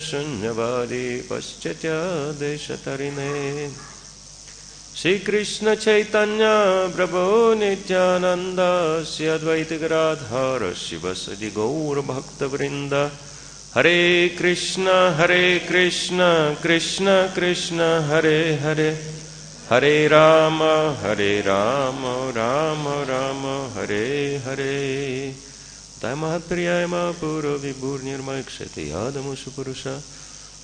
shunyavadi paschatya deshatarine Shri Krishna Chaitanya Prabhu Nityananda Sri Advaita Gadadhara Shivasadi Gaura Bhakta Vrinda Hare Krishna Krishna Krishna Hare Hare Hare Rama Rama Rama Hare Hare Daimahatpriyaya Mayapura Vibhu Yadamusha Purusha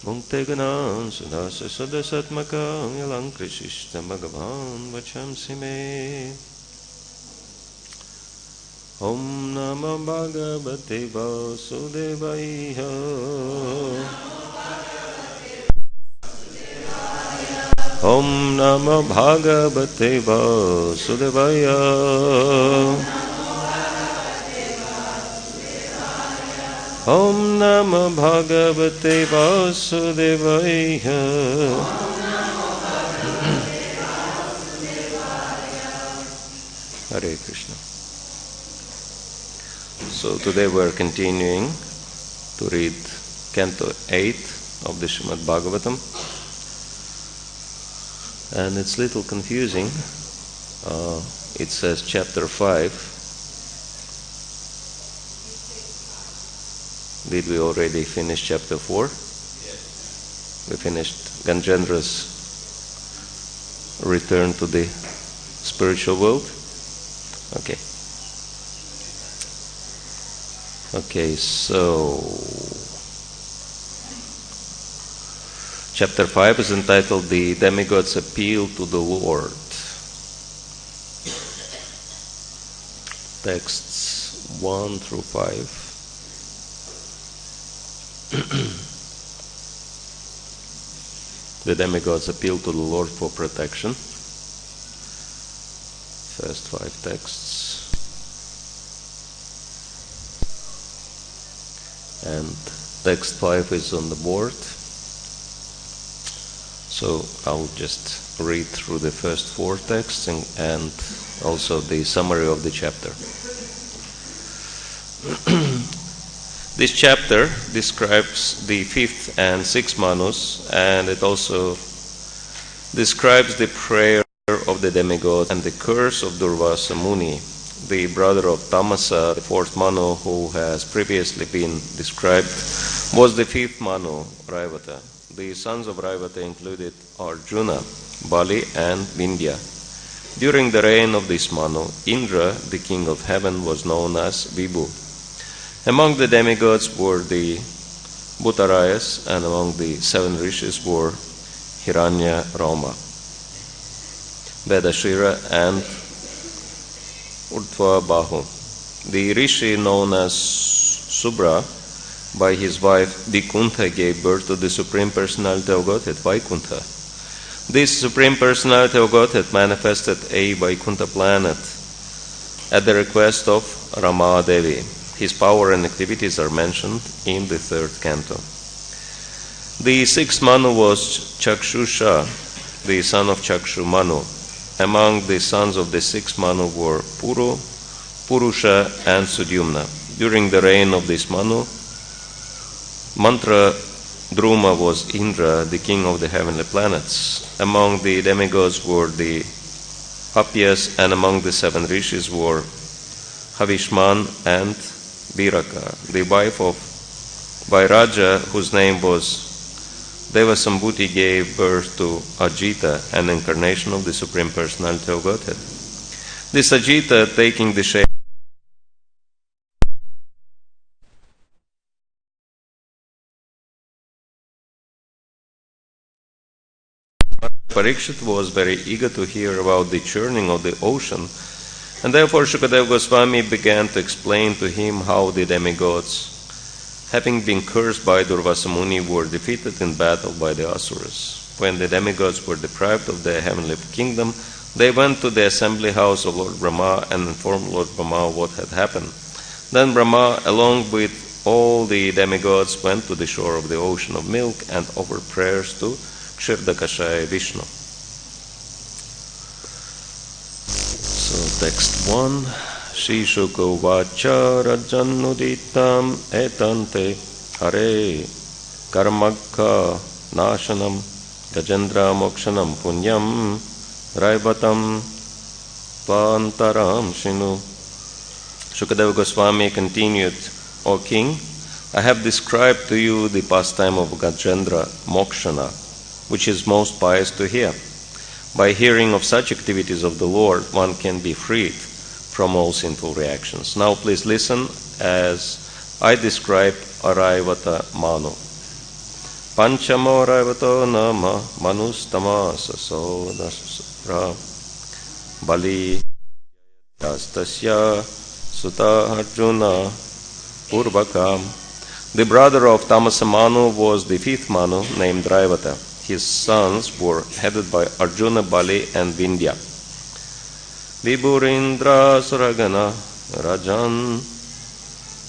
Bhūṅṭe Ganāṁ Sudāsa Sadasatmakāṁ Yalang Krishishta Bhagavan Vachamsi Me Om Namo Bhagavate Vasudevaya Om Namo Bhagavate Vasudevaya Om Namo Bhagavate Vasudevaya Hare Krishna. So today we are continuing to read Canto 8 of the Srimad Bhagavatam, and it's a little confusing. It says chapter 5. Did we already finish chapter 4? Yes. We finished Gajendra's return to the spiritual world? Okay. Okay, so chapter 5 is entitled The Demigods Appeal to the Lord. Texts 1 through 5. The demigods appeal to the Lord for protection. First 5 texts. And text 5 is on the board. So I'll just read through the first 4 texts and also the summary of the chapter. This chapter describes the 5th and 6th Manus, and it also describes the prayer of the demigod and the curse of Durvasa Muni, the brother of Tāmasa, the 4th Manu, who has previously been described, was the 5th Manu, Raivata. The sons of Raivata included Arjuna, Bali and Vindhya. During the reign of this Manu, Indra, the king of heaven, was known as Vibhu. Among the demigods were the Bhūtarayas, and among the 7 rishis were Hiraṇyaromā, Vedaśirā and Ūrdhvabāhu. The rishi known as Śubhra by his wife Vikuṇṭhā gave birth to the Supreme Personality of Godhead, Vaikuṇṭhā. This Supreme Personality of Godhead manifested a Vaikuṇṭha planet at the request of Rama Devi. His power and activities are mentioned in the 3rd canto. The 6th Manu was Chakshusha, the son of Chakshu Manu. Among the sons of the 6th Manu were Puru, Purusha and Sudyumna. During the reign of this Manu, Mantra Druma was Indra, the king of the heavenly planets. Among the demigods were the pious, and among the 7 rishis were Havishman and Viraka. The wife of Vairaja, whose name was Devasambhuti, gave birth to Ajita, an incarnation of the Supreme Personality of Godhead. This Ajita, taking the shape Parikshit, was very eager to hear about the churning of the ocean, and therefore Śukadeva Gosvāmī began to explain to him how the demigods, having been cursed by Durvasa Muni, were defeated in battle by the Asuras. When the demigods were deprived of their heavenly kingdom, they went to the assembly house of Lord Brahma and informed Lord Brahma what had happened. Then Brahma, along with all the demigods, went to the shore of the ocean of milk and offered prayers to Kshirdakashaya Vishnu. So text 1. Shri Śukadeva Gosvāmī etante hare karmakka nashanam Gajendra-mokṣaṇam punyam Raivatam pantaram shinu. Śukadeva Gosvāmī continued, O king, I have described to you the pastime of Gajendra-mokṣaṇa, which is most pious to hear. By hearing of such activities of the Lord, one can be freed from all sinful reactions. Now please listen as I describe Raivata Manu. Panchamo Raivata nama manustama sasodasra Bali Tastasya Sutta Arjuna Purvakam. The brother of Tāmasa Manu was the fifth Manu named Raivata. His sons were headed by Arjuna, Bali and Vindhya. Vibhu Suragana Rajan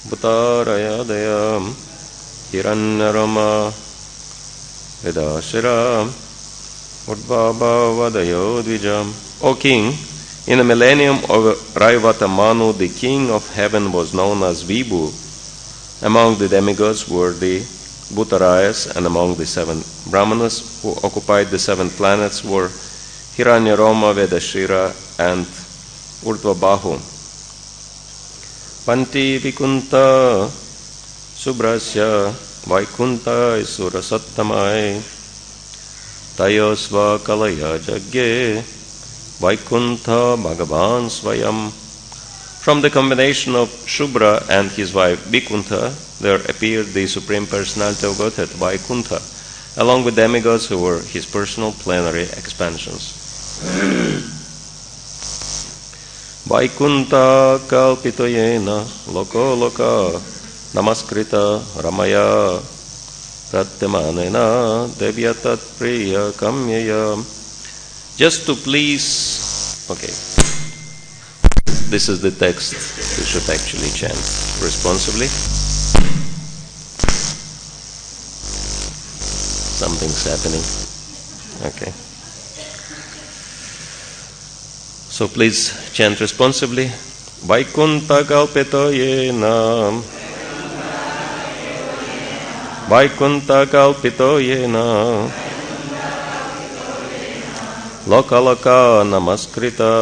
Bhūtarayas Hiraṇyaromā Vedaśirā and Ūrdhvabāhu. O king, in the millennium of Raivata Manu the King of heaven was known as Vibhu. Among the demigods were the Bhūtarayas, and among the 7 brāhmaṇas who occupied the 7 planets were Hiraṇyaromā, Vedaśirā and Ūrdhvabāhu. Panti Vikuṇṭhā Śubhrasya Vaikuṇṭhā Surasattamai Tayosva Kalaya Jagye Vaikuṇṭhā Bhagavan Swayam. From the combination of Śubhra and his wife Vikuṇṭhā, there appeared the Supreme Personality of Godhead, Vaikuṇṭha, along with demigods who were his personal plenary expansions. Vaikuṇṭhā kalpitoyena loko loka namaskrita ramaya pratyamanena devyatat priya kamyaya. Just to please, okay, this is the text we should actually chant responsibly. Something's happening. Okay. So please chant responsibly. Vaikuṇṭhā kalpitoyena Vaikuṇṭhā kalpitoyena Loka loka namaskrita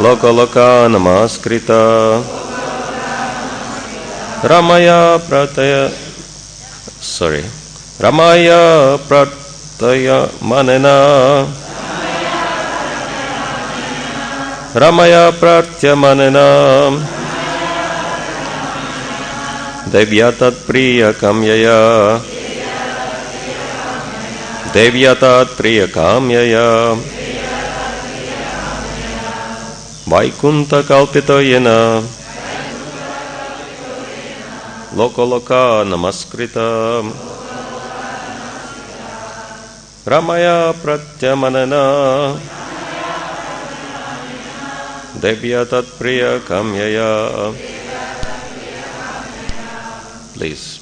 Loka loka namaskrita Ramaya prataya manena Ramaya pratyamanena Devyatat priya kamyaya Devyatat priya kamyaya Vaikuṇṭhā kalpitoyena Loka loka namaskrita Ramaya pratyamanena Devyatat priya kamyaya. Please.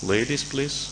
Ladies, please.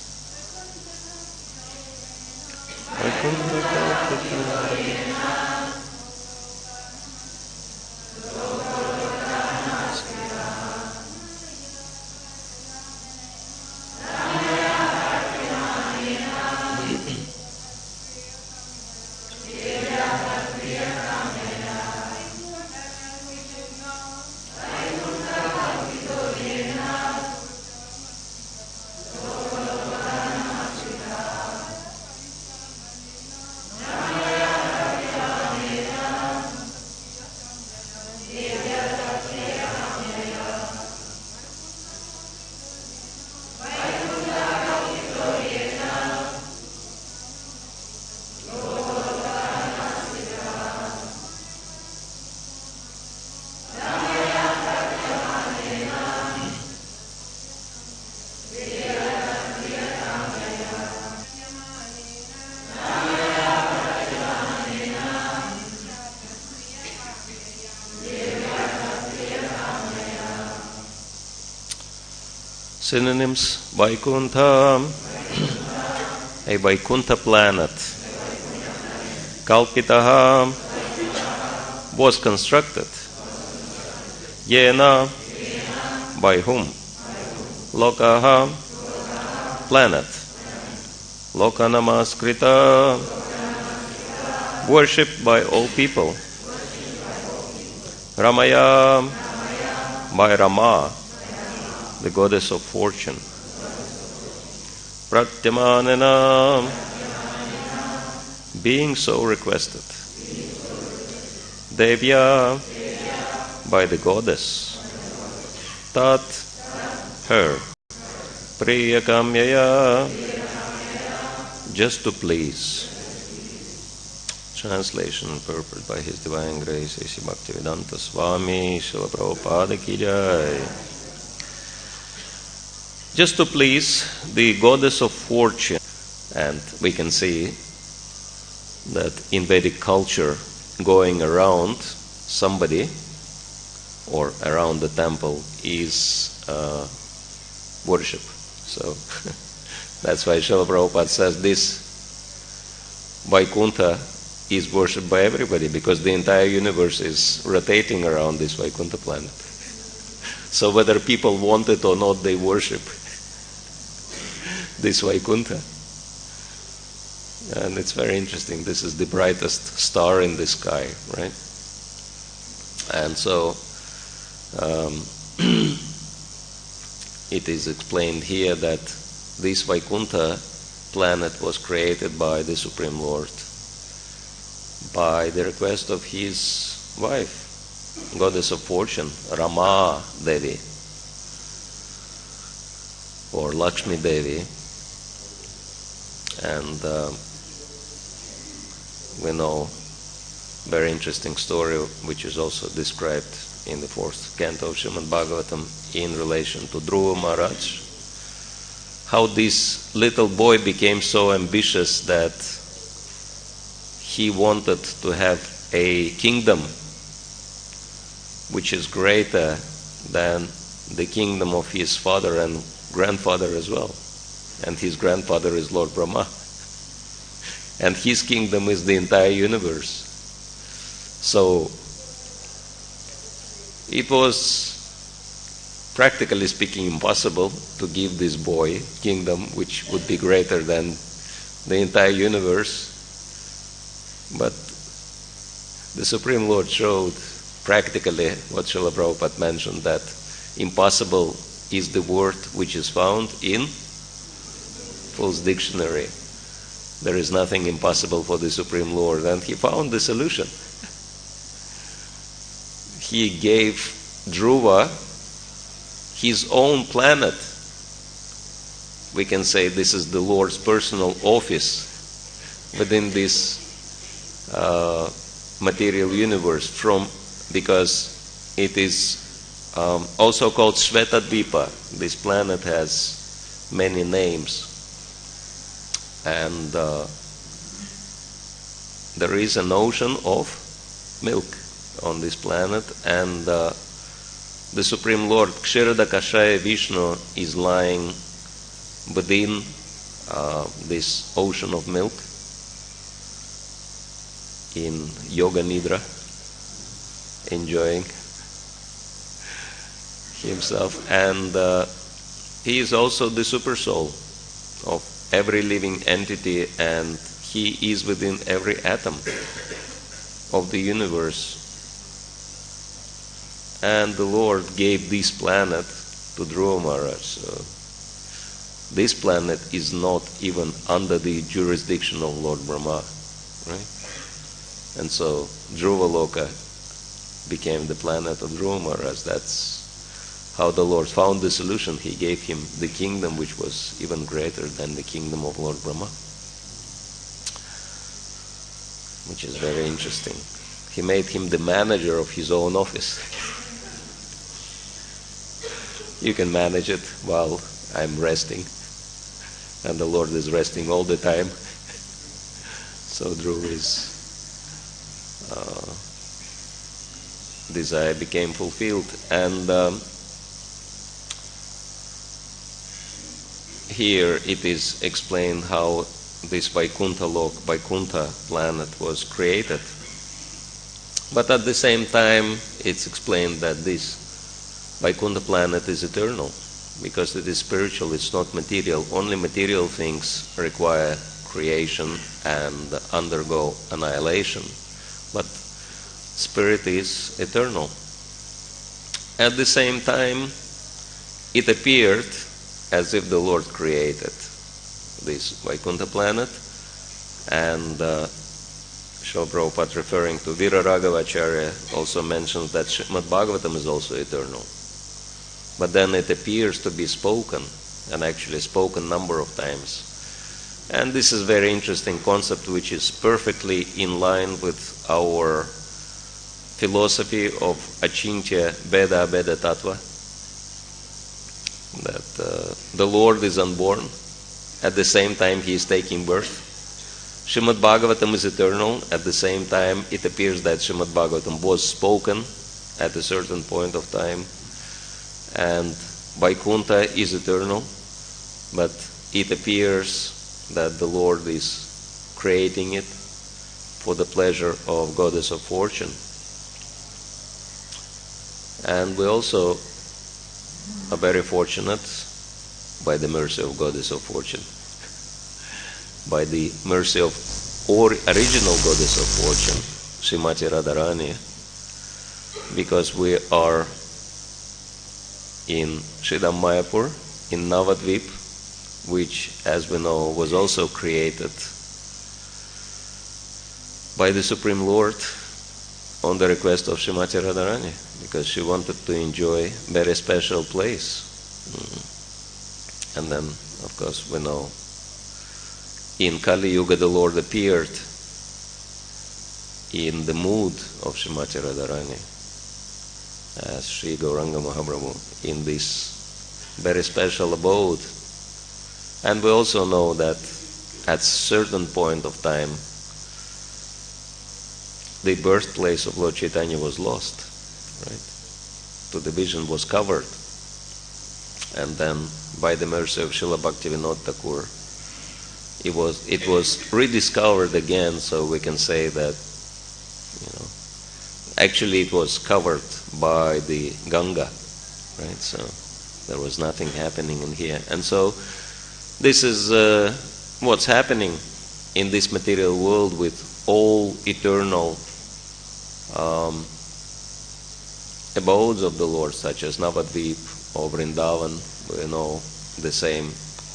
Synonyms: Vaikuṇṭhā, a Vaikuṇṭha planet. Kalpitaha, was constructed. Yena, by whom? Lokaha, planet. Lokanamaskritā, worshipped by all people. Ramaya, by Rama, the goddess of fortune. Pratyamanena, being so requested. Devya, by the goddess. Tat, her. Priyakamyaya, just to please. Translation and purport by His Divine Grace A.C. Bhaktivedanta Swami Śrīla Prabhupada Ki Jai. Just to please the goddess of fortune. And we can see that in Vedic culture, going around somebody or around the temple is worship. So that's why Śrīla Prabhupada says this Vaikuṇṭha is worshipped by everybody, because the entire universe is rotating around this Vaikuṇṭha planet. So whether people want it or not, they worship this Vaikuṇṭha. And it's very interesting. This is the brightest star in the sky, right? And so it is explained here that this Vaikuṇṭha planet was created by the Supreme Lord by the request of his wife, goddess of fortune, Rama Devi, or Lakshmi Devi. And we know very interesting story which is also described in the 4th canto of Srimad Bhagavatam in relation to Dhruva Maharaj, how this little boy became so ambitious that he wanted to have a kingdom which is greater than the kingdom of his father and grandfather as well. And his grandfather is Lord Brahma. And his kingdom is the entire universe. So it was, practically speaking, impossible to give this boy kingdom which would be greater than the entire universe. But the Supreme Lord showed practically what Srila Prabhupada mentioned, that impossible is the word which is found in Fool's Dictionary. There is nothing impossible for the Supreme Lord, and he found the solution. He gave Dhruva his own planet. We can say this is the Lord's personal office within this material universe, because it is also called Shvetadvipa. This planet has many names. And there is an ocean of milk on this planet, and the Supreme Lord Kshirodakashaya Vishnu is lying within this ocean of milk in Yoga Nidra, enjoying himself. And he is also the super soul of every living entity, and he is within every atom of the universe. And the Lord gave this planet to Dhruva Maharaj. So this planet is not even under the jurisdiction of Lord Brahma, right? And so Dhruva Loka became the planet of Dhruva Maharaj. That's how the Lord found the solution. He gave him the kingdom which was even greater than the kingdom of Lord Brahma, which is very interesting. He made him the manager of his own office. You can manage it while I'm resting, and the Lord is resting all the time. So Dhruva's desire became fulfilled. And here it is explained how this Vaikuṇṭha planet was created. But at the same time, it's explained that this Vaikuṇṭha planet is eternal, because it is spiritual, it's not material. Only material things require creation and undergo annihilation. But spirit is eternal. At the same time, it appeared as if the Lord created this Vaikuṇṭha planet, and Srila Prabhupada, referring to Viraragavacharya, also mentions that Srimad Bhagavatam is also eternal. But then it appears to be spoken, and actually spoken number of times. And this is a very interesting concept, which is perfectly in line with our philosophy of Achintya Veda Veda Tattva, that the Lord is unborn, at the same time He is taking birth. Srimad Bhagavatam is eternal, at the same time it appears that Srimad Bhagavatam was spoken at a certain point of time, and Vaikuṇṭha is eternal, but it appears that the Lord is creating it for the pleasure of Goddess of Fortune. And we also are very fortunate by the mercy of Goddess of Fortune, by the mercy of original Goddess of Fortune, Srimati Radharani, because we are in Sridham Mayapur, in Navadvip, which, as we know, was also created by the Supreme Lord on the request of Srimati Radharani, because she wanted to enjoy a very special place. And then, of course, we know, in Kali Yuga the Lord appeared in the mood of Srimati Radharani as Sri Gauranga Mahaprabhu in this very special abode. And we also know that at certain point of time the birthplace of Lord Chaitanya was lost, right? So the vision was covered, and then by the mercy of Srila Bhaktivinoda Thakur, it was rediscovered again. So we can say that, actually it was covered by the Ganga, right? So there was nothing happening in here, and so this is what's happening in this material world with all eternal abodes of the Lord, such as Navadvip or Vrindavan. We know the same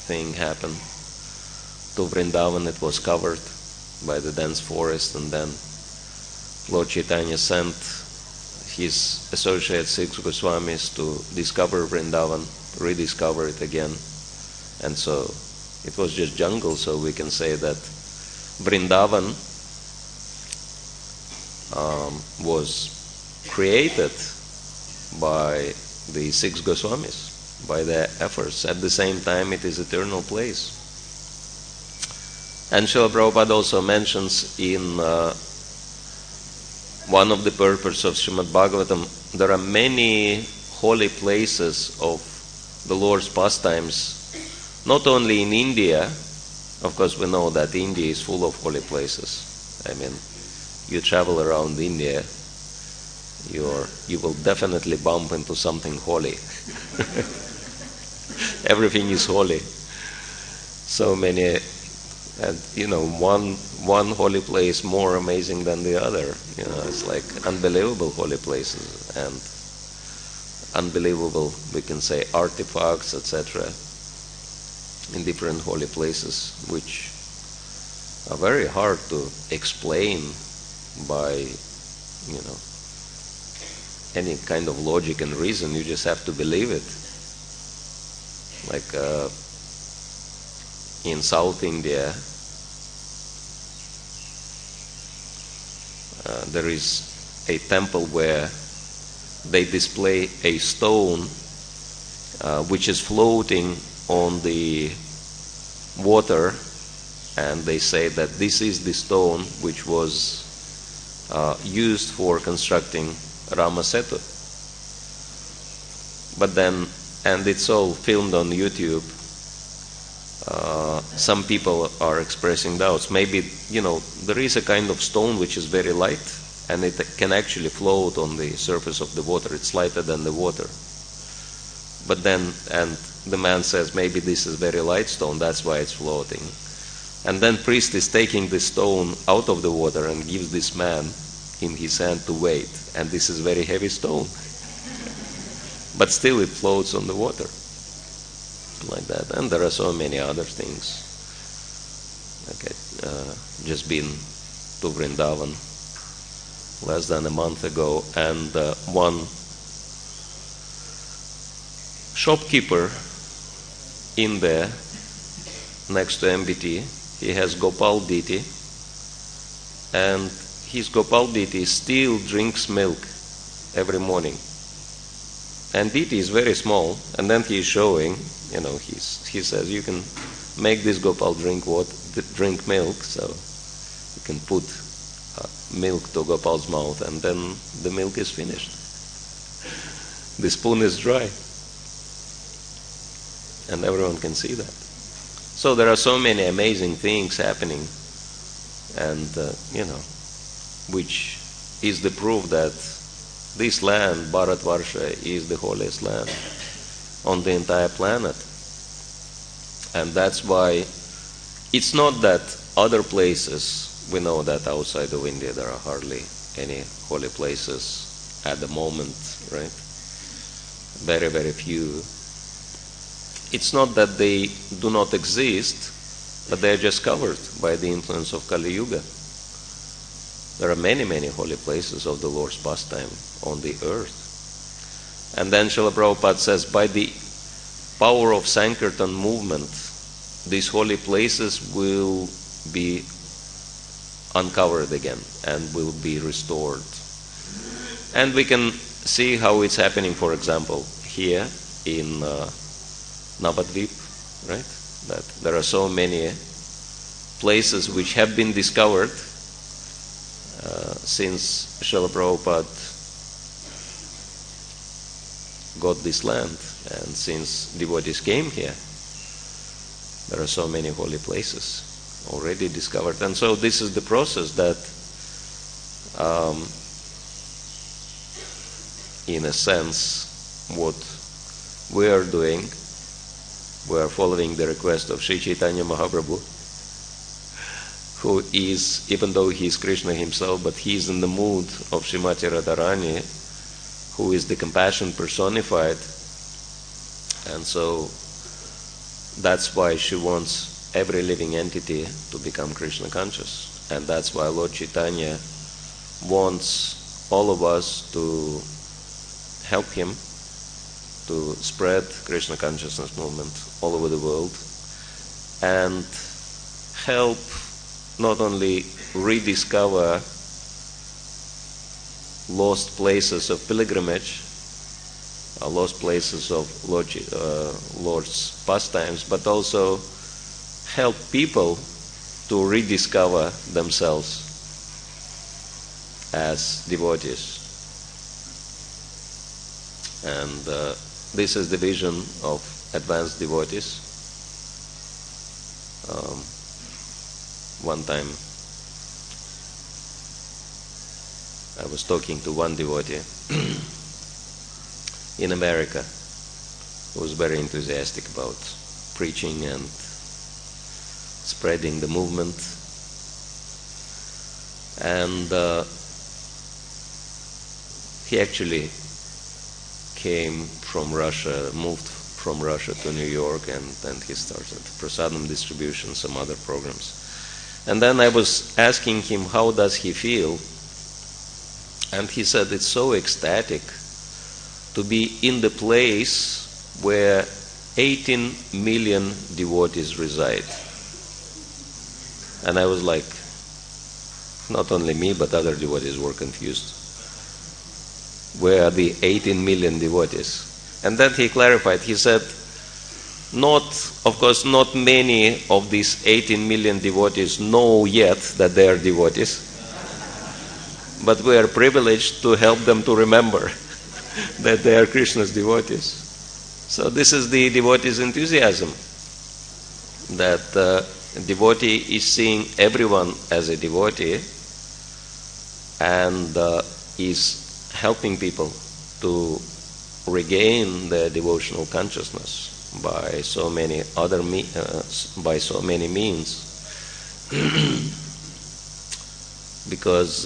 thing happened. To Vrindavan it was covered by the dense forest, and then Lord Chaitanya sent his associate six Goswamis to discover Vrindavan, rediscover it again. And so it was just jungle, so we can say that Vrindavan was created by the six Goswamis, by their efforts. At the same time, it is eternal place. And Srila Prabhupada also mentions in one of the purposes of Srimad Bhagavatam, there are many holy places of the Lord's pastimes, not only in India. Of course, we know that India is full of holy places. I mean, you travel around India, you will definitely bump into something holy. Everything is holy. So many, and one holy place more amazing than the other. It's like unbelievable holy places and unbelievable, we can say, artifacts, etc. in different holy places, which are very hard to explain by, any kind of logic and reason. You just have to believe it. Like in South India, there is a temple where they display a stone which is floating on the water, and they say that this is the stone which was used for constructing Rama Setu. But then, and it's all filmed on YouTube, some people are expressing doubts. Maybe, there is a kind of stone which is very light, and it can actually float on the surface of the water. It's lighter than the water. But then, and the man says, maybe this is very light stone, that's why it's floating. And then priest is taking the stone out of the water and gives this man in his hand to weight. And this is very heavy stone. But still it floats on the water. Like that. And there are so many other things. Okay, just been to Vrindavan less than a month ago, and one shopkeeper in there next to MBT, he has Gopal deity, and his Gopal deity still drinks milk every morning. And deity is very small, and then he is showing, he says, you can make this Gopal drink milk, so you can put milk to Gopal's mouth, and then the milk is finished. The spoon is dry. And everyone can see that. So there are so many amazing things happening, and, which is the proof that this land, Bharatvarsha, is the holiest land on the entire planet. And that's why it's not that other places, we know that outside of India there are hardly any holy places at the moment, right? Very, very few. It's not that they do not exist, but they are just covered by the influence of Kali Yuga. There are many, many holy places of the Lord's pastime on the earth. And then Srila Prabhupada says, by the power of Sankirtan movement, these holy places will be uncovered again and will be restored. And we can see how it's happening, for example, here in Navadvip, right? That there are so many places which have been discovered since Srila Prabhupada got this land, and since devotees came here. There are so many holy places already discovered. And so this is the process that, in a sense, what we are doing, we are following the request of Sri Chaitanya Mahaprabhu, who is, even though he is Krishna himself, but he is in the mood of Srimati Radharani, who is the compassion personified. And so that's why she wants every living entity to become Krishna conscious. And that's why Lord Chaitanya wants all of us to help him to spread Krishna consciousness movement all over the world and help not only rediscover lost places of pilgrimage, lost places of Lord's pastimes, but also help people to rediscover themselves as devotees. And this is the vision of advanced devotees. One time I was talking to one devotee in America who was very enthusiastic about preaching and spreading the movement. And he actually came from Russia, moved from Russia to New York, and then he started prasadam distribution, some other programs. And then I was asking him, how does he feel? And he said, it's so ecstatic to be in the place where 18 million devotees reside. And I was like, not only me, but other devotees were confused. Where are the 18 million devotees? And then he clarified, he said, of course, not many of these 18 million devotees know yet that they are devotees, but we are privileged to help them to remember that they are Krishna's devotees. So this is the devotees' enthusiasm. that devotee is seeing everyone as a devotee and is helping people to regain their devotional consciousness by so many means, because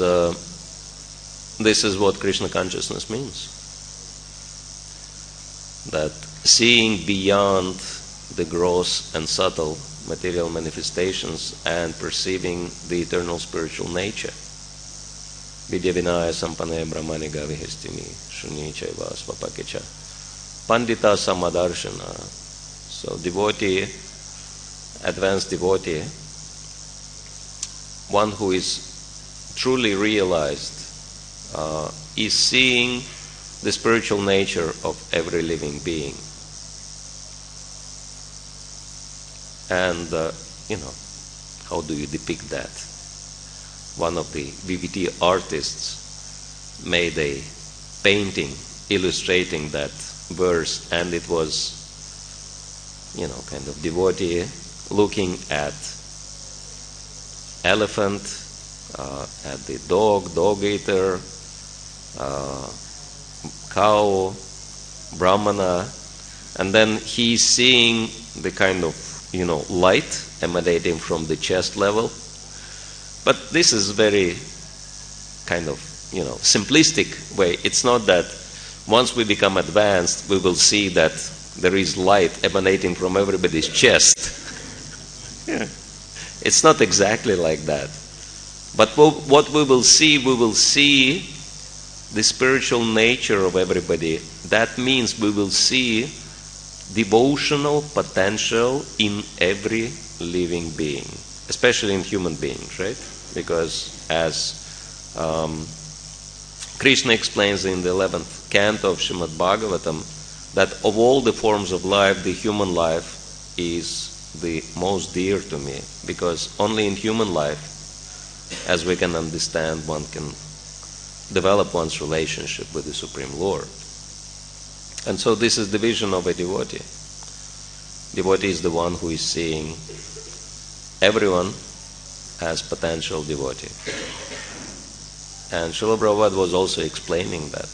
this is what Krishna consciousness means. That seeing beyond the gross and subtle material manifestations and perceiving the eternal spiritual nature. Vidya vinaya sampanaya brahmani gavihestimi shuni chaiva svapakecha pandita samadarshana. So devotee, advanced devotee, one who is truly realized, is seeing the spiritual nature of every living being. And, how do you depict that? One of the VVT artists made a painting illustrating that verse, and it was, kind of devotee looking at elephant, at the dog eater, cow, brāhmaṇa, and then he's seeing the kind of light emanating from the chest level. But this is very kind of, simplistic way. It's not that once we become advanced, we will see that there is light emanating from everybody's chest. It's not exactly like that. But what we will see the spiritual nature of everybody. That means we will see devotional potential in every living being, especially in human beings, right? Because as Krishna explains in the 11th canto of Srimad Bhagavatam, that of all the forms of life, the human life is the most dear to me, because only in human life, as we can understand, one can develop one's relationship with the Supreme Lord. And so this is the vision of a devotee. Devotee is the one who is seeing everyone as potential devotee. And Srila Prabhupada was also explaining that.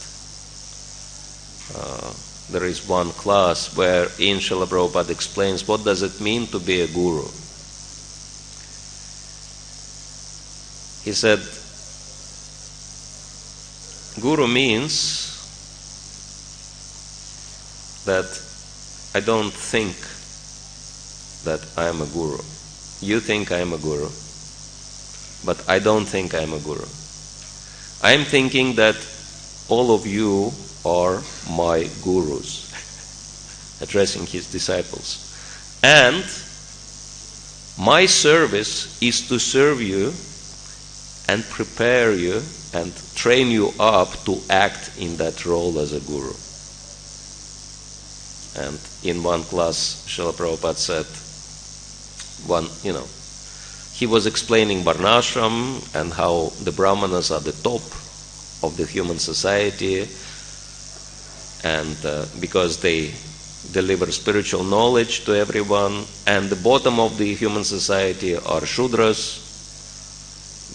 There is one class where in Srila Prabhupada explains what does it mean to be a guru. He said, Guru means that I don't think that I am a guru. You think I am a guru, but I don't think I am a guru. I am thinking that all of you are my gurus, addressing his disciples. And my service is to serve you and prepare you and train you up to act in that role as a guru. And in one class, Srila Prabhupada said, he was explaining Varnashram and how the brāhmaṇas are the top of the human society, and because they deliver spiritual knowledge to everyone, and the bottom of the human society are Śudras,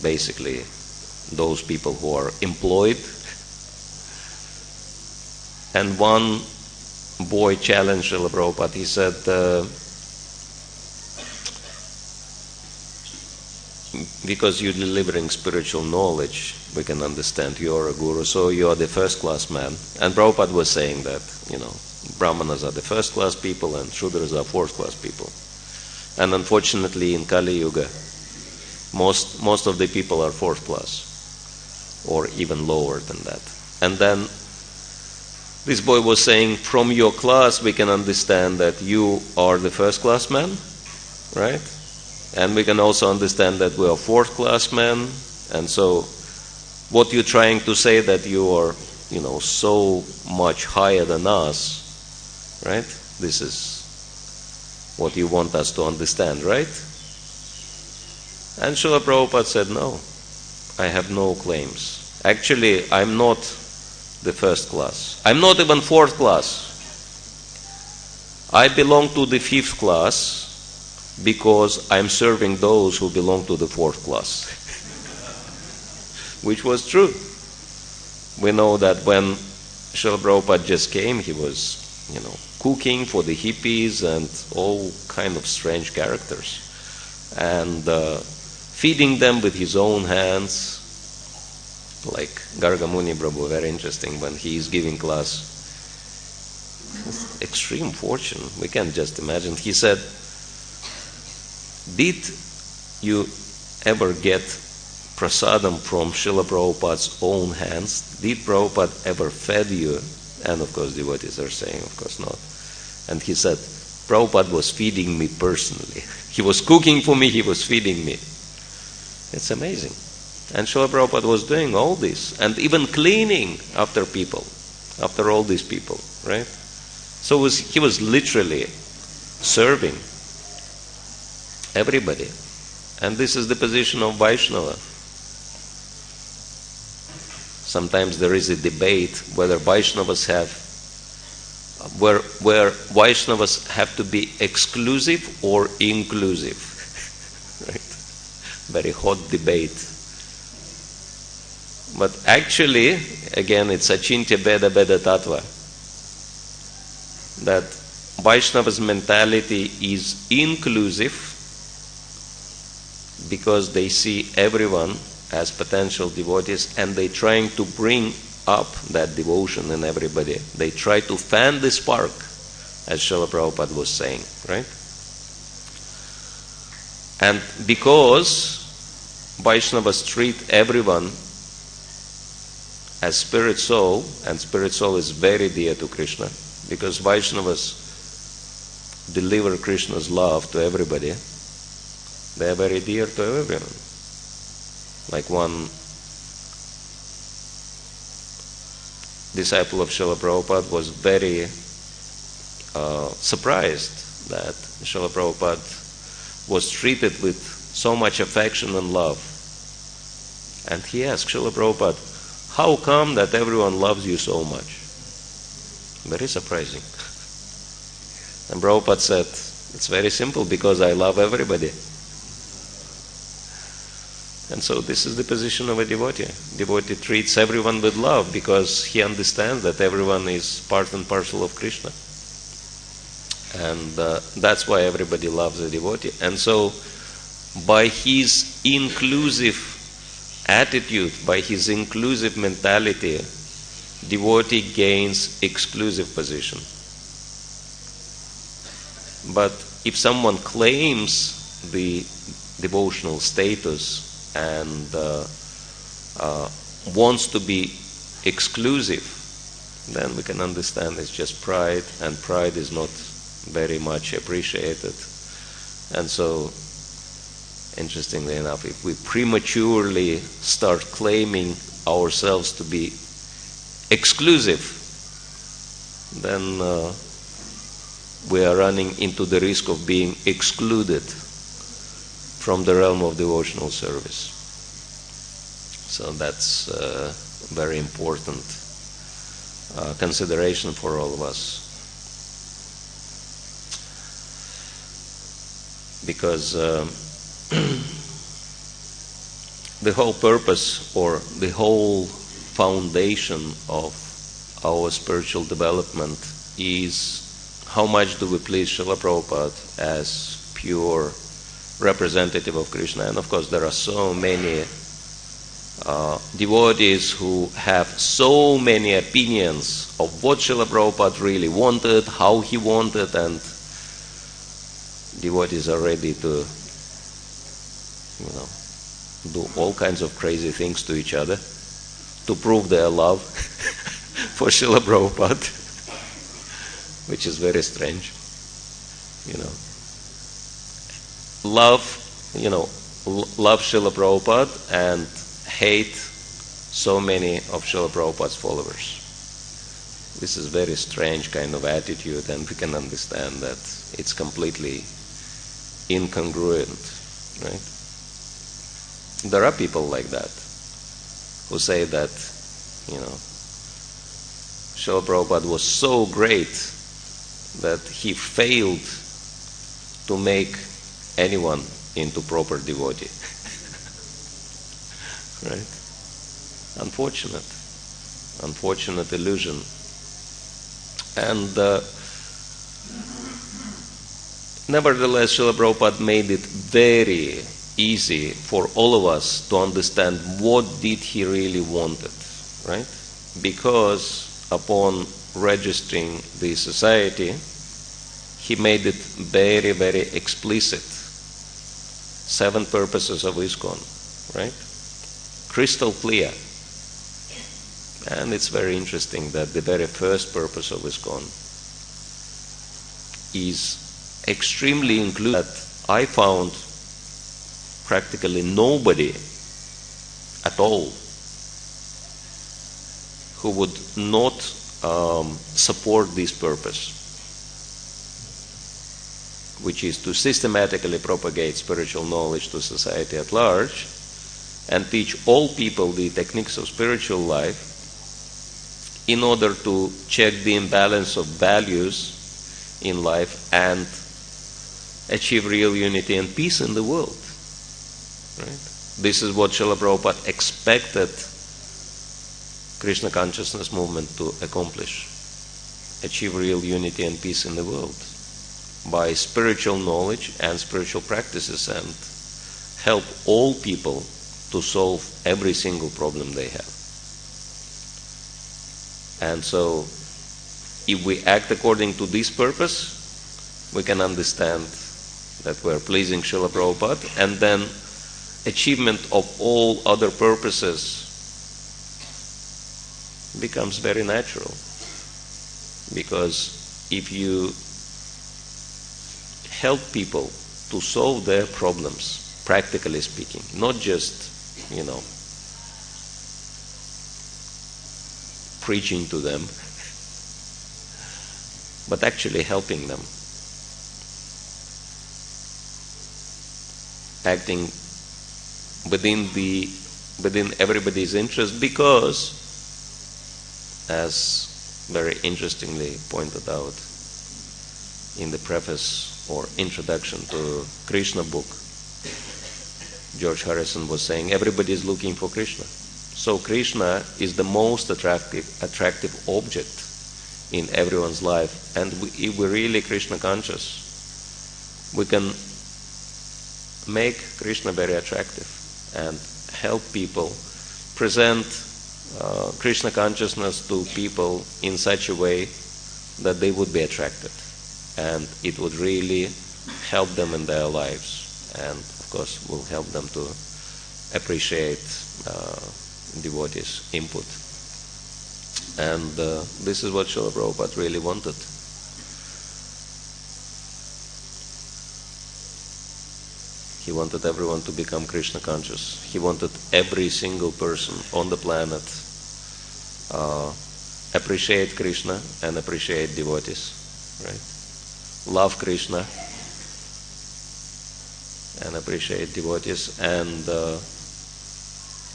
basically those people who are employed. And one boy challenged Srila Prabhupada. He said, because you're delivering spiritual knowledge, we can understand you're a guru, so you're the first-class man. And Prabhupada was saying that, brāhmaṇas are the first-class people and Śudras are fourth-class people. And unfortunately in Kali Yuga, most of the people are fourth class, or even lower than that. And then this boy was saying, from your class we can understand that you are the first class man, right? And we can also understand that we are fourth class men. And so what you're trying to say that you are, so much higher than us, right? This is what you want us to understand, right? And Srila Prabhupada said, no, I have no claims. Actually, I'm not the first class. I'm not even fourth class. I belong to the fifth class, because I'm serving those who belong to the fourth class. Which was true. We know that when Srila Prabhupada just came, he was, cooking for the hippies and all kind of strange characters. And feeding them with his own hands, like Gargamuni Prabhu, very interesting, when he is giving class. Extreme fortune, we can just imagine. He said, did you ever get prasadam from Srila Prabhupada's own hands? Did Prabhupada ever fed you? And of course devotees are saying, of course not. And he said, Prabhupada was feeding me personally. He was cooking for me, he was feeding me. It's amazing. And Srila Prabhupada was doing all this, and even cleaning after people, after all these people, right? So he was literally serving everybody. And this is the position of Vaishnava. Sometimes there is a debate whether Vaishnavas where Vaishnavas have to be exclusive or inclusive. Right? Very hot debate. But actually, again, it's Achintya Beda Beda Tattva, that Vaishnava's mentality is inclusive because they see everyone as potential devotees, and they trying to bring up that devotion in everybody. They try to fan the spark, as Srila Prabhupada was saying, right? And because Vaishnavas treat everyone as spirit soul, and spirit soul is very dear to Krishna, because Vaishnavas deliver Krishna's love to everybody, they are very dear to everyone. Like one disciple of Srila Prabhupada was very surprised that Srila Prabhupada was treated with so much affection and love. And he asked Srila Prabhupada, how come that everyone loves you so much? Very surprising. And Prabhupada said, it's very simple, because I love everybody. And so this is the position of a devotee. Devotee treats everyone with love because he understands that everyone is part and parcel of Krishna. And that's why everybody loves a devotee. And so by his inclusive attitude, by his inclusive mentality, devotee gains exclusive position. But if someone claims the devotional status and wants to be exclusive, then we can understand it's just pride, and pride is not very much appreciated. And so, interestingly enough, if we prematurely start claiming ourselves to be exclusive, then we are running into the risk of being excluded from the realm of devotional service. So that's a very important consideration for all of us. Because the whole purpose or the whole foundation of our spiritual development is how much do we please Srila Prabhupada as pure representative of Krishna. And of course there are so many devotees who have so many opinions of what Srila Prabhupada really wanted, how he wanted, and devotees are ready to do all kinds of crazy things to each other to prove their love for Srila Prabhupada, which is very strange. Love Srila Prabhupada and hate so many of Srila Prabhupada's followers. This is very strange kind of attitude, and we can understand that it's completely incongruent, right? There are people like that who say that, Srila Prabhupada was so great that he failed to make anyone into proper devotee. Right? Unfortunate illusion. And nevertheless, Srila Prabhupada made it very easy for all of us to understand what did he really wanted, right? Because upon registering the society, he made it very, very explicit. 7 purposes of ISKCON, right? Crystal clear. And it's very interesting that the very first purpose of ISKCON is extremely inclusive. I found practically nobody at all who would not support this purpose, which is to systematically propagate spiritual knowledge to society at large and teach all people the techniques of spiritual life in order to check the imbalance of values in life and achieve real unity and peace in the world. Right? This is what Srila Prabhupada expected Krishna consciousness movement to accomplish. Achieve real unity and peace in the world by spiritual knowledge and spiritual practices, and help all people to solve every single problem they have. And so, if we act according to this purpose, we can understand that we are pleasing Srila Prabhupada, and then achievement of all other purposes becomes very natural. Because if you help people to solve their problems, practically speaking, not just, preaching to them, but actually helping them, acting within everybody's interest, because, as very interestingly pointed out in the preface or introduction to Krishna book, George Harrison was saying, everybody is looking for Krishna. So Krishna is the most attractive object in everyone's life. And if we're really Krishna conscious, we can make Krishna very attractive and help people, present Krishna consciousness to people in such a way that they would be attracted. And it would really help them in their lives. And of course will help them to appreciate devotees' input. And this is what Srila Prabhupada really wanted. He wanted everyone to become Krishna conscious. He wanted every single person on the planet appreciate Krishna and appreciate devotees, right? Love Krishna and appreciate devotees. And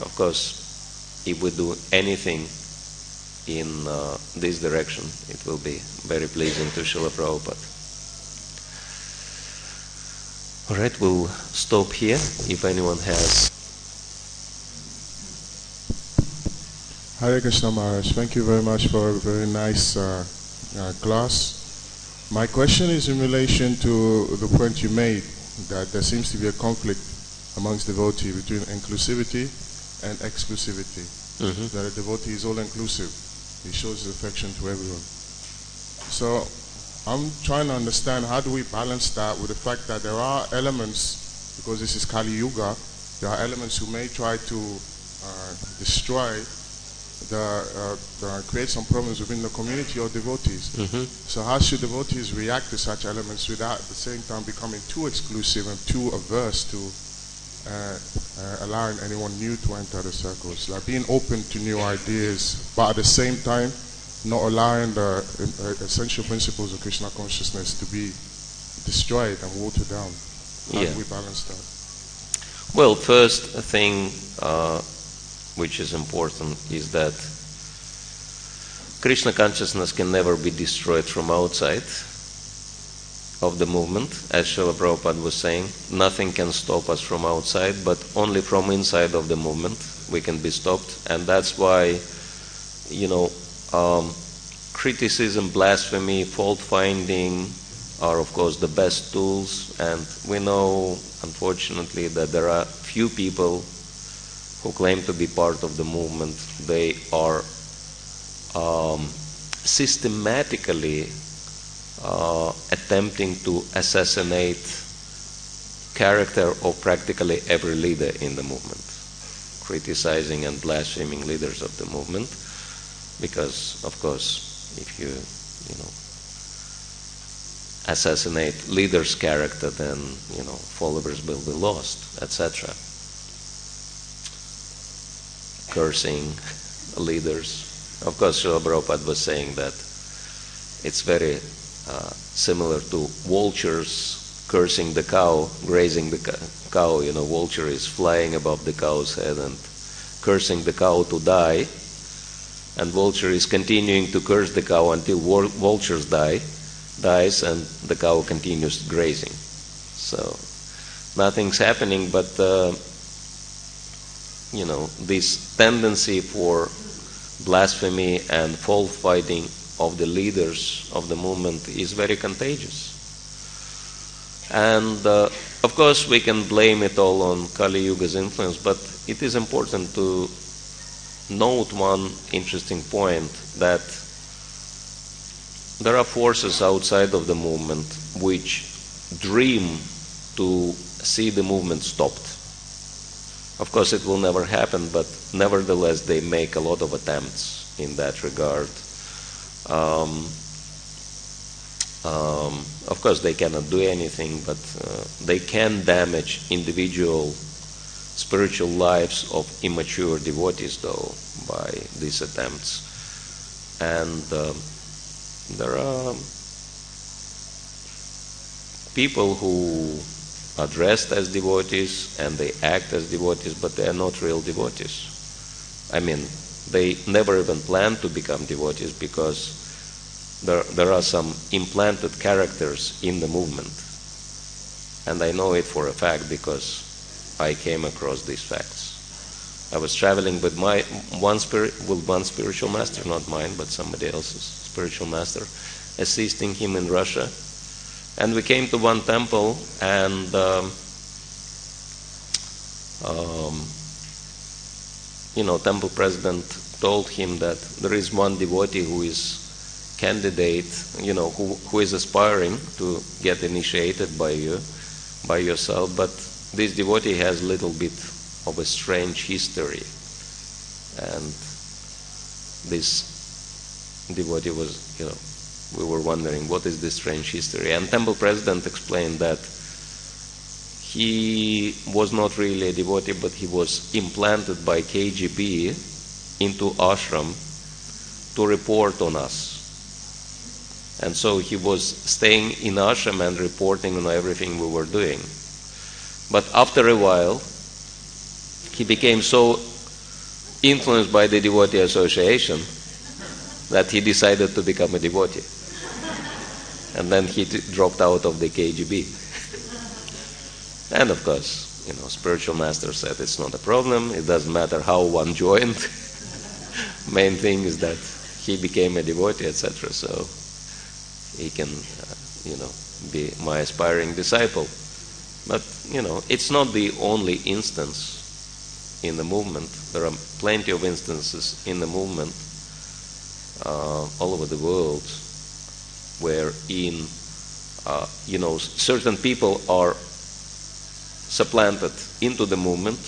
of course, if we do anything in this direction, it will be very pleasing to Srila Prabhupada. All right, we'll stop here if anyone has. Hare Krishna Maharaj, thank you very much for a very nice class. My question is in relation to the point you made, that there seems to be a conflict amongst devotees between inclusivity and exclusivity. Mm-hmm. That a devotee is all-inclusive. He shows his affection to everyone. So I'm trying to understand, how do we balance that with the fact that there are elements, because this is Kali Yuga, there are elements who may try to destroy, create some problems within the community or devotees. Mm-hmm. So how should devotees react to such elements without at the same time becoming too exclusive and too averse to allowing anyone new to enter the circles? Like being open to new ideas, but at the same time not allowing the essential principles of Krishna consciousness to be destroyed and watered down. How do we balance that? Well, first thing which is important is that Krishna consciousness can never be destroyed from outside. of the movement, as Srila Prabhupada was saying. Nothing can stop us from outside, but only from inside of the movement we can be stopped. And that's why, criticism, blasphemy, fault-finding are, of course, the best tools. And we know, unfortunately, that there are few people who claim to be part of the movement. They are systematically attempting to assassinate character of practically every leader in the movement, criticizing and blaspheming leaders of the movement, because, of course, if you assassinate leader's character, then followers will be lost, etc. Cursing leaders. Of course, Srila Prabhupada was saying that it's very similar to vultures cursing the cow, grazing the cow. Vulture is flying above the cow's head and cursing the cow to die, and vulture is continuing to curse the cow until vultures dies, and the cow continues grazing. So nothing's happening, but this tendency for blasphemy and fault-finding of the leaders of the movement is very contagious. And of course we can blame it all on Kali Yuga's influence, but it is important to note one interesting point, that there are forces outside of the movement which dream to see the movement stopped. Of course it will never happen, but nevertheless they make a lot of attempts in that regard. Of course they cannot do anything, but they can damage individual spiritual lives of immature devotees, though, by these attempts. And there are people who are dressed as devotees and they act as devotees, but they are not real devotees. I mean, they never even plan to become devotees, because there are some implanted characters in the movement. And I know it for a fact because I came across these facts. I was traveling with one spiritual master, not mine, but somebody else's spiritual master, assisting him in Russia. And we came to one temple, and temple president told him that there is one devotee who is candidate, who is aspiring to get initiated by yourself, but this devotee has a little bit of a strange history. And this devotee was, we were wondering, what is this strange history? And temple president explained that he was not really a devotee, but he was implanted by KGB into ashram to report on us. And so he was staying in ashram and reporting on everything we were doing. But after a while, he became so influenced by the devotee association that he decided to become a devotee. And then he dropped out of the KGB. And of course, spiritual master said it's not a problem, it doesn't matter how one joined. Main thing is that he became a devotee, etc. So he can, be my aspiring disciple. But, it's not the only instance in the movement. There are plenty of instances in the movement all over the world where certain people are supplanted into the movement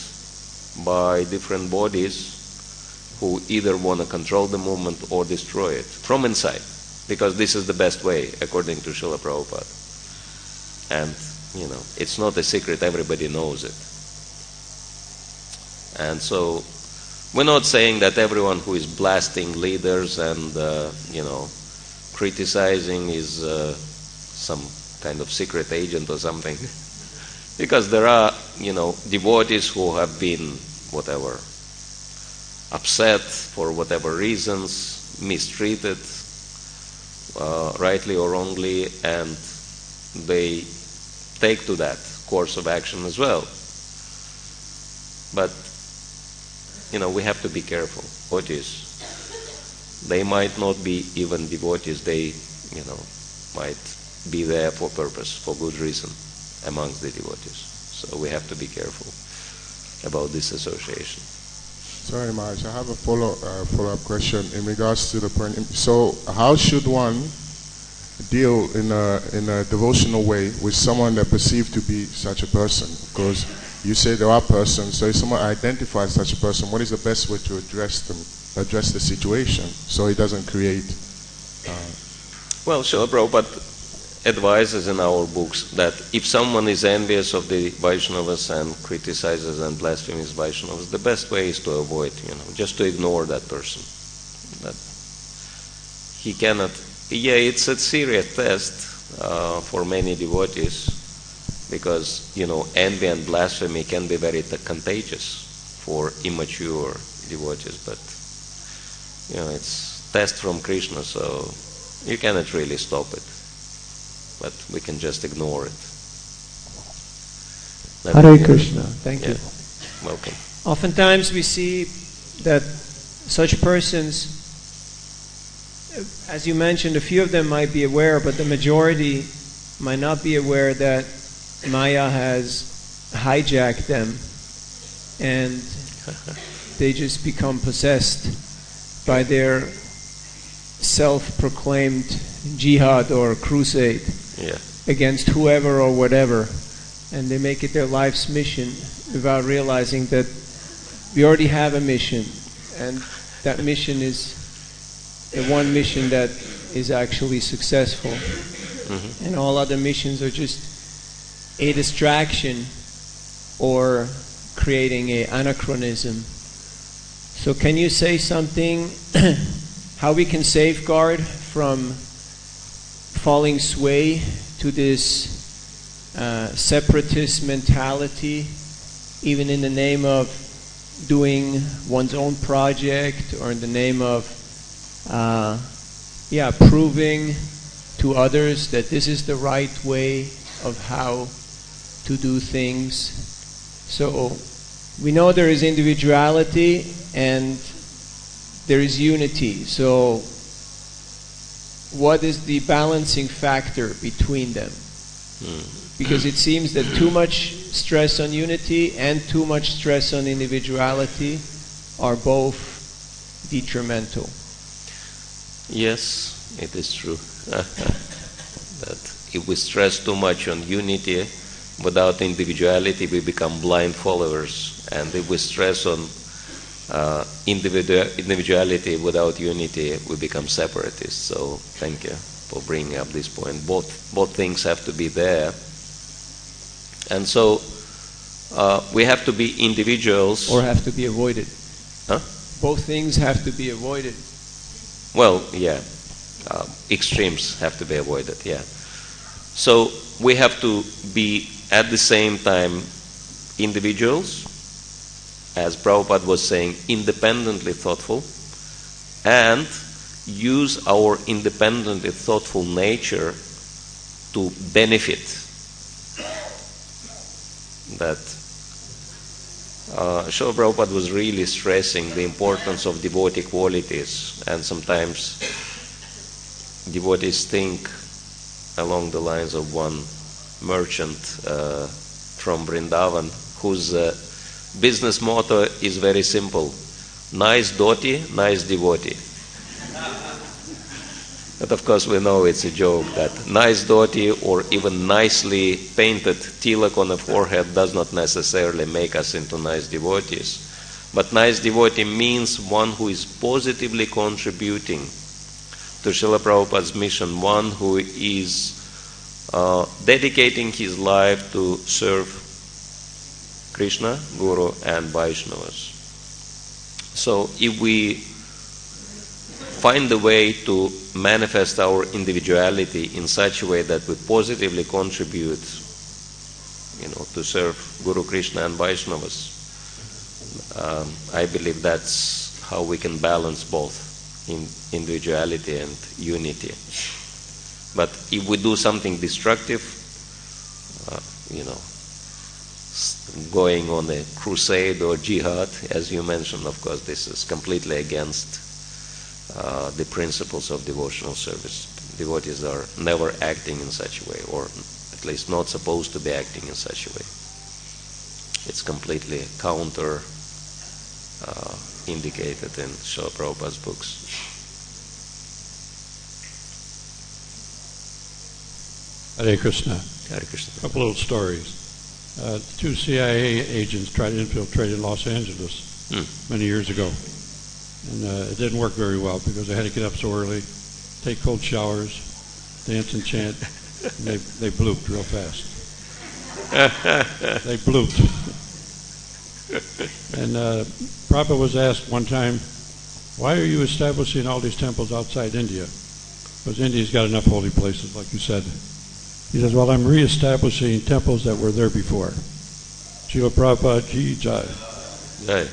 by different bodies who either want to control the movement or destroy it from inside, because this is the best way, according to Srila Prabhupada. And, it's not a secret, everybody knows it. And so, we're not saying that everyone who is blasting leaders and, criticizing is some kind of secret agent or something. Because there are, devotees who have been, upset for whatever reasons, mistreated, rightly or wrongly, and they take to that course of action as well. But, we have to be careful. Devotees, they might not be even devotees. They, might be there for purpose, for good reason, amongst the devotees. So we have to be careful about this association. Sorry, Maharaj, I have a follow-up question in regards to the point. So, how should one deal in a devotional way with someone that perceived to be such a person? Because you say there are persons, so if someone identifies such a person, what is the best way to address the situation so it doesn't create... Well, Srila Prabhupada advises in our books that if someone is envious of the Vaishnavas and criticizes and blasphemes Vaishnavas, the best way is to avoid, just to ignore that person. That he cannot... Yeah, it's a serious test for many devotees because, envy and blasphemy can be very contagious for immature devotees, but, it's test from Krishna, so you cannot really stop it. But we can just ignore it. Hare Krishna. Thank you. Welcome. Oftentimes we see that such persons, as you mentioned, a few of them might be aware, but the majority might not be aware that Maya has hijacked them and they just become possessed by their self-proclaimed jihad or crusade against whoever or whatever, and they make it their life's mission without realizing that we already have a mission, and that mission is the one mission that is actually successful, and all other missions are just a distraction or creating an anachronism. So can you say something how we can safeguard from falling sway to this separatist mentality, even in the name of doing one's own project or in the name of proving to others that this is the right way of how to do things? So we know there is individuality and there is unity. So what is the balancing factor between them? Because it seems that too much stress on unity and too much stress on individuality are both detrimental. Yes, it is true. That if we stress too much on unity without individuality, we become blind followers. And if we stress on individuality without unity, we become separatists. So thank you for bringing up this point. Both things have to be there, and so we have to be individuals, or have to be avoided. Huh? Both things have to be avoided. Well, extremes have to be avoided. Yeah. So we have to be at the same time individuals, as Prabhupada was saying, independently thoughtful, and use our independently thoughtful nature to benefit. That Srila Prabhupada was really stressing the importance of devotee qualities, and sometimes devotees think along the lines of one merchant from Vrindavan whose business motto is very simple: nice dhoti, nice devotee. But of course we know it's a joke, that nice dhoti or even nicely painted tilak on the forehead does not necessarily make us into nice devotees. But nice devotee means one who is positively contributing to Srila Prabhupada's mission, one who is dedicating his life to serve Krishna, Guru and Vaishnavas. So if we find a way to manifest our individuality in such a way that we positively contribute, to serve Guru, Krishna and Vaishnavas, I believe that's how we can balance both in individuality and unity. But if we do something destructive, going on a crusade or jihad, as you mentioned. Of course, this is completely against the principles of devotional service. Devotees are never acting in such a way, or at least not supposed to be acting in such a way. It's completely counter indicated in Srila Prabhupada's books. Hare Krishna. Hare Krishna. A couple little stories. Two CIA agents tried to infiltrate in Los Angeles many years ago. And it didn't work very well because they had to get up so early, take cold showers, dance and chant, and they blooped real fast. They blooped. And Prabhupada was asked one time, why are you establishing all these temples outside India? Because India's got enough holy places, like you said. He says, well, I'm re-establishing temples that were there before. Srila Prabhupada Ki Jai. Right.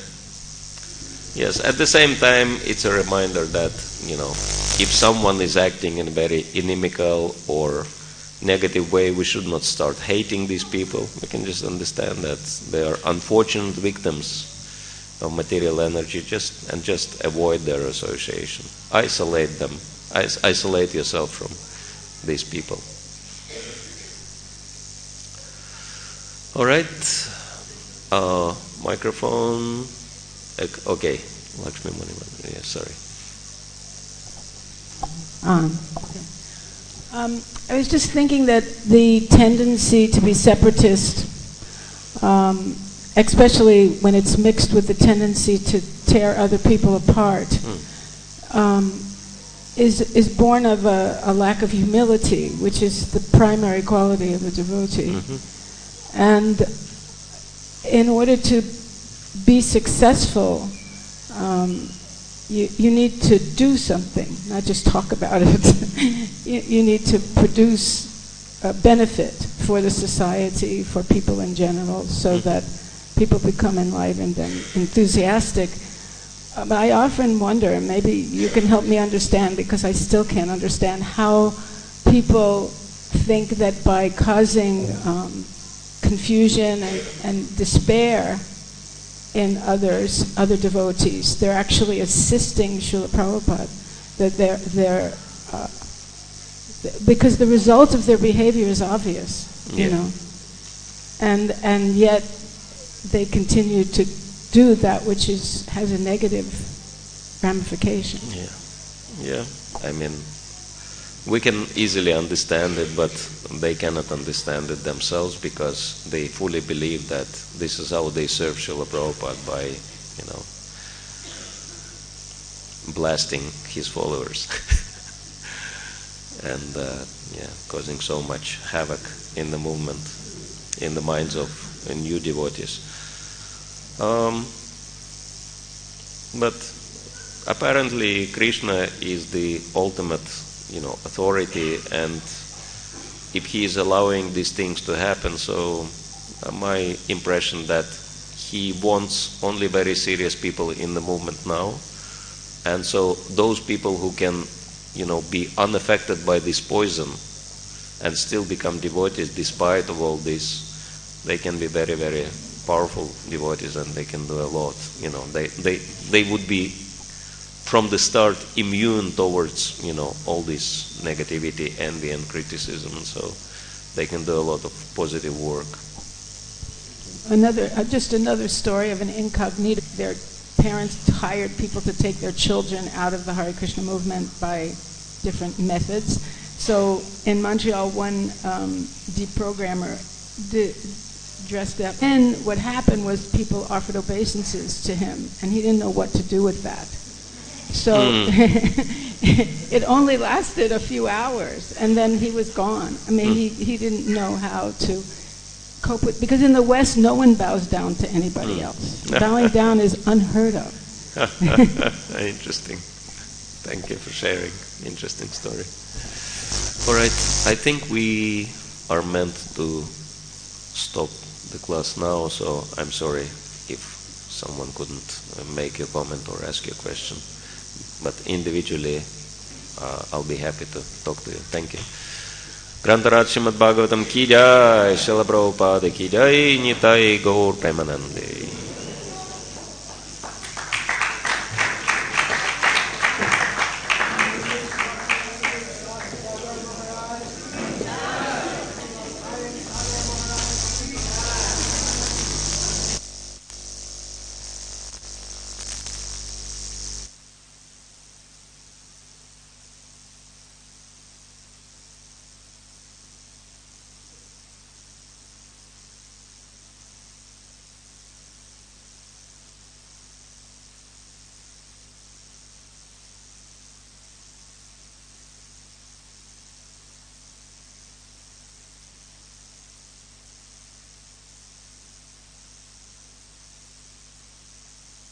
Yes, at the same time, it's a reminder that, if someone is acting in a very inimical or negative way, we should not start hating these people. We can just understand that they are unfortunate victims of material energy, just avoid their association. Isolate them. Isolate yourself from these people. All right. Microphone. Okay. Lakshmi Mani. Yeah, sorry. I was just thinking that the tendency to be separatist, especially when it's mixed with the tendency to tear other people apart, is born of a lack of humility, which is the primary quality of a devotee. And in order to be successful, you need to do something, not just talk about it. You need to produce a benefit for the society, for people in general, so that people become enlightened and enthusiastic. But I often wonder, and maybe you can help me understand, because I still can't understand how people think that by causing confusion and despair in other devotees, they're actually assisting Srila Prabhupada. That they're because the result of their behavior is obvious, and yet they continue to do that which has a negative ramification. Yeah. I mean, we can easily understand it, but they cannot understand it themselves because they fully believe that this is how they serve Srila Prabhupada by, blasting his followers and causing so much havoc in the movement, in the minds of new devotees. But apparently Krishna is the ultimate authority, and if he is allowing these things to happen, so my impression that he wants only very serious people in the movement now, and so those people who can be unaffected by this poison and still become devotees despite of all this, they can be very, very powerful devotees, and they can do a lot. They would be from the start immune towards all this negativity, envy, and criticism, and so they can do a lot of positive work. Just another story of an incognito. Their parents hired people to take their children out of the Hare Krishna movement by different methods. So in Montreal, one deprogrammer dressed up, and what happened was people offered obeisances to him, and he didn't know what to do with that. So it only lasted a few hours, and then he was gone. I mean, he didn't know how to cope with, because in the West, no one bows down to anybody else. Bowing down is unheard of. Interesting. Thank you for sharing. Interesting story. All right, I think we are meant to stop the class now, so I'm sorry if someone couldn't make a comment or ask you a question. But individually, I'll be happy to talk to you. Thank you. Grantaraj Srimad Bhagavatam ki jai, Śrīla Prabhupada ki jai, Nitai Gaur Premanande.